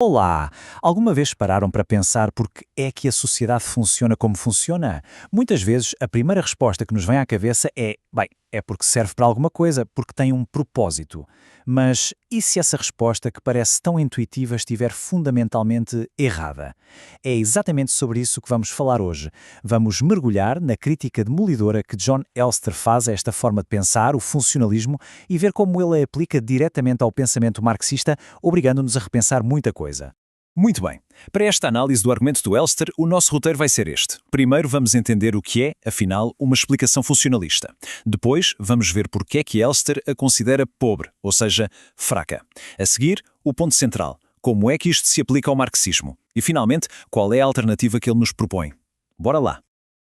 Olá! Alguma vez pararam para pensar porque é que a sociedade funciona como funciona? Muitas vezes a primeira resposta que nos vem à cabeça é, bem, é porque serve para alguma coisa, porque tem um propósito. Mas e se essa resposta que parece tão intuitiva estiver fundamentalmente errada? É exatamente sobre isso que vamos falar hoje. Vamos mergulhar na crítica demolidora que John Elster faz a esta forma de pensar, o funcionalismo, e ver como ele a aplica diretamente ao pensamento marxista, obrigando-nos a repensar muita coisa. Muito bem. Para esta análise do argumento do Elster, o nosso roteiro vai ser este. Primeiro vamos entender o que é, afinal, uma explicação funcionalista. Depois vamos ver porque é que Elster a considera pobre, ou seja, fraca. A seguir, o ponto central. Como é que isto se aplica ao marxismo? E, finalmente, qual é a alternativa que ele nos propõe? Bora lá.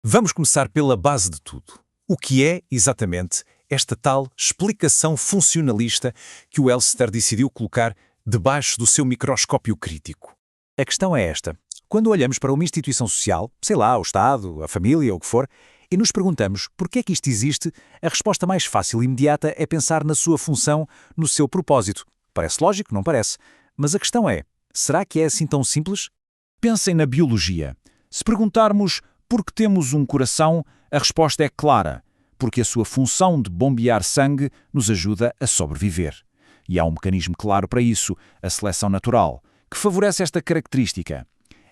Vamos começar pela base de tudo. O que é, exatamente, esta tal explicação funcionalista que o Elster decidiu colocar debaixo do seu microscópio crítico? A questão é esta. Quando olhamos para uma instituição social, sei lá, o Estado, a família ou o que for, e nos perguntamos por que é que isto existe, a resposta mais fácil e imediata é pensar na sua função, no seu propósito. Parece lógico, não parece? Mas a questão é, será que é assim tão simples? Pensem na biologia. Se perguntarmos por que temos um coração, a resposta é clara, porque a sua função de bombear sangue nos ajuda a sobreviver. E há um mecanismo claro para isso, a seleção natural, que favorece esta característica.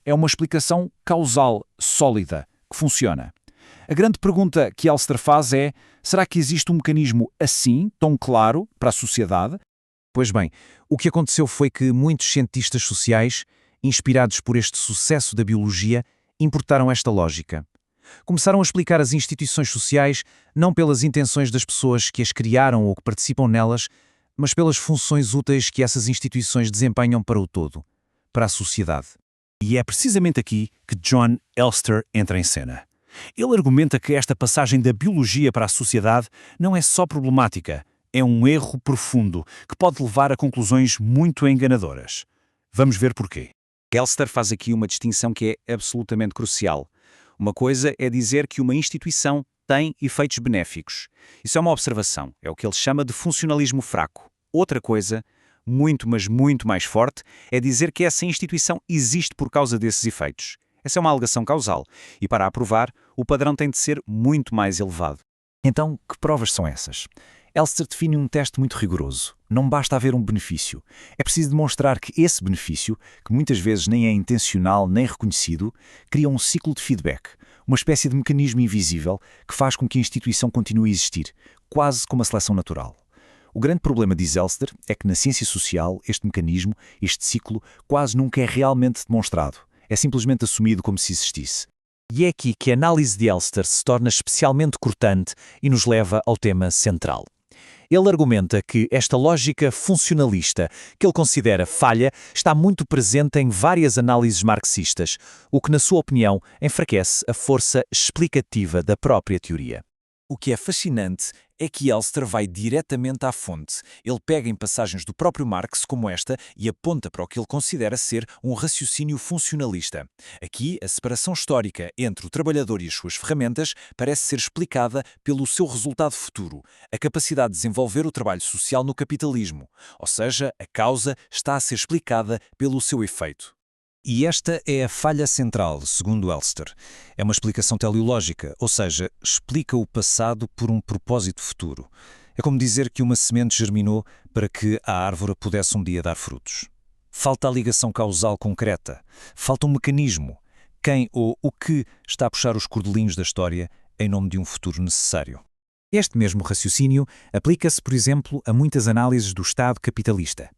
É uma explicação causal, sólida, que funciona. A grande pergunta que Elster faz é: será que existe um mecanismo assim, tão claro, para a sociedade? Pois bem, o que aconteceu foi que muitos cientistas sociais, inspirados por este sucesso da biologia, importaram esta lógica. Começaram a explicar as instituições sociais não pelas intenções das pessoas que as criaram ou que participam nelas, mas pelas funções úteis que essas instituições desempenham para o todo, para a sociedade. E é precisamente aqui que John Elster entra em cena. Ele argumenta que esta passagem da biologia para a sociedade não é só problemática, é um erro profundo que pode levar a conclusões muito enganadoras. Vamos ver porquê. Elster faz aqui uma distinção que é absolutamente crucial. Uma coisa é dizer que uma instituição tem efeitos benéficos. Isso é uma observação, é o que ele chama de funcionalismo fraco. Outra coisa, mas muito mais forte, é dizer que essa instituição existe por causa desses efeitos. Essa é uma alegação causal, e para a provar, o padrão tem de ser muito mais elevado. Então, que provas são essas? Elster define um teste muito rigoroso. Não basta haver um benefício. É preciso demonstrar que esse benefício, que muitas vezes nem é intencional nem reconhecido, cria um ciclo de feedback, uma espécie de mecanismo invisível que faz com que a instituição continue a existir, quase como a seleção natural. O grande problema, diz Elster, é que na ciência social este mecanismo, este ciclo, quase nunca é realmente demonstrado. É simplesmente assumido como se existisse. E é aqui que a análise de Elster se torna especialmente cortante e nos leva ao tema central. Ele argumenta que esta lógica funcionalista, que ele considera falha, está muito presente em várias análises marxistas, o que, na sua opinião, enfraquece a força explicativa da própria teoria. O que é fascinante é que Elster vai diretamente à fonte. Ele pega em passagens do próprio Marx como esta e aponta para o que ele considera ser um raciocínio funcionalista. Aqui, a separação histórica entre o trabalhador e as suas ferramentas parece ser explicada pelo seu resultado futuro, a capacidade de desenvolver o trabalho social no capitalismo. Ou seja, a causa está a ser explicada pelo seu efeito. E esta é a falha central, segundo Elster. É uma explicação teleológica, ou seja, explica o passado por um propósito futuro. É como dizer que uma semente germinou para que a árvore pudesse um dia dar frutos. Falta a ligação causal concreta. Falta um mecanismo. Quem ou o que está a puxar os cordelinhos da história em nome de um futuro necessário. Este mesmo raciocínio aplica-se, por exemplo, a muitas análises do Estado capitalista.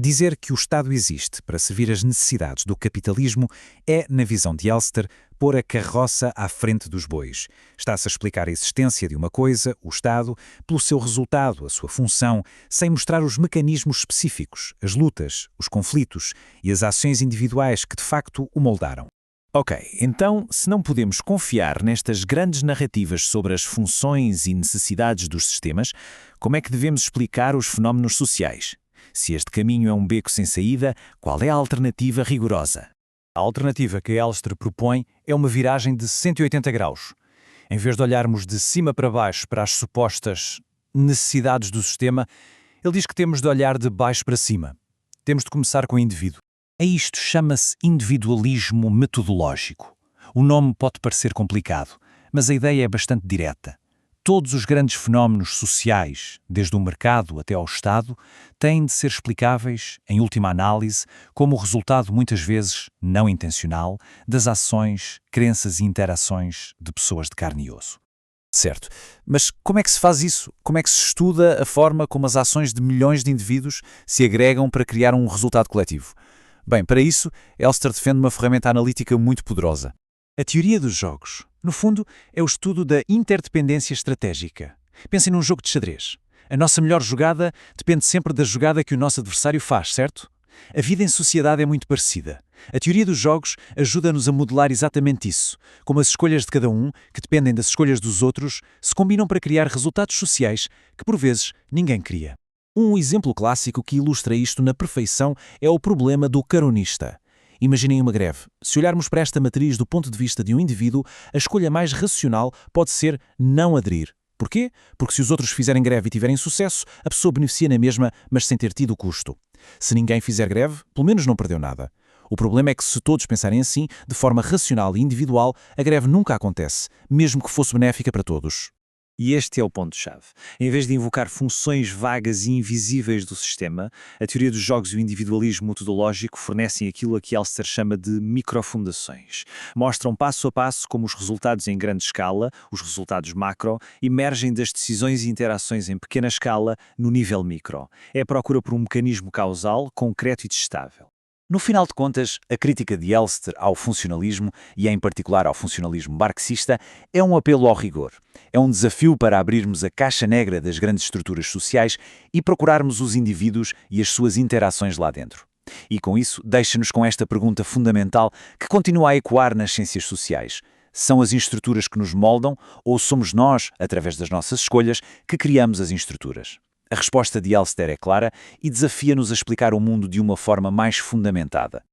Dizer que o Estado existe para servir as necessidades do capitalismo é, na visão de Elster, pôr a carroça à frente dos bois. Está-se a explicar a existência de uma coisa, o Estado, pelo seu resultado, a sua função, sem mostrar os mecanismos específicos, as lutas, os conflitos e as ações individuais que de facto o moldaram. Ok, então, se não podemos confiar nestas grandes narrativas sobre as funções e necessidades dos sistemas, como é que devemos explicar os fenómenos sociais? Se este caminho é um beco sem saída, qual é a alternativa rigorosa? A alternativa que Elster propõe é uma viragem de 180 graus. Em vez de olharmos de cima para baixo para as supostas necessidades do sistema, ele diz que temos de olhar de baixo para cima. Temos de começar com o indivíduo. A isto chama-se individualismo metodológico. O nome pode parecer complicado, mas a ideia é bastante direta. Todos os grandes fenómenos sociais, desde o mercado até ao Estado, têm de ser explicáveis, em última análise, como o resultado, muitas vezes não intencional, das ações, crenças e interações de pessoas de carne e osso. Certo. Mas como é que se faz isso? Como é que se estuda a forma como as ações de milhões de indivíduos se agregam para criar um resultado coletivo? Bem, para isso, Elster defende uma ferramenta analítica muito poderosa. A teoria dos jogos, no fundo, é o estudo da interdependência estratégica. Pensem num jogo de xadrez. A nossa melhor jogada depende sempre da jogada que o nosso adversário faz, certo? A vida em sociedade é muito parecida. A teoria dos jogos ajuda-nos a modelar exatamente isso, como as escolhas de cada um, que dependem das escolhas dos outros, se combinam para criar resultados sociais que, por vezes, ninguém cria. Um exemplo clássico que ilustra isto na perfeição é o problema do caronista. Imaginem uma greve. Se olharmos para esta matriz do ponto de vista de um indivíduo, a escolha mais racional pode ser não aderir. Porquê? Porque se os outros fizerem greve e tiverem sucesso, a pessoa beneficia na mesma, mas sem ter tido o custo. Se ninguém fizer greve, pelo menos não perdeu nada. O problema é que se todos pensarem assim, de forma racional e individual, a greve nunca acontece, mesmo que fosse benéfica para todos. E este é o ponto-chave. Em vez de invocar funções vagas e invisíveis do sistema, a teoria dos jogos e o individualismo metodológico fornecem aquilo a que Elster chama de microfundações. Mostram passo a passo como os resultados em grande escala, os resultados macro, emergem das decisões e interações em pequena escala no nível micro. É a procura por um mecanismo causal, concreto e testável. No final de contas, a crítica de Elster ao funcionalismo, e em particular ao funcionalismo marxista, é um apelo ao rigor. É um desafio para abrirmos a caixa negra das grandes estruturas sociais e procurarmos os indivíduos e as suas interações lá dentro. E com isso, deixa-nos com esta pergunta fundamental que continua a ecoar nas ciências sociais. São as estruturas que nos moldam ou somos nós, através das nossas escolhas, que criamos as estruturas? A resposta de Elster é clara e desafia-nos a explicar o mundo de uma forma mais fundamentada.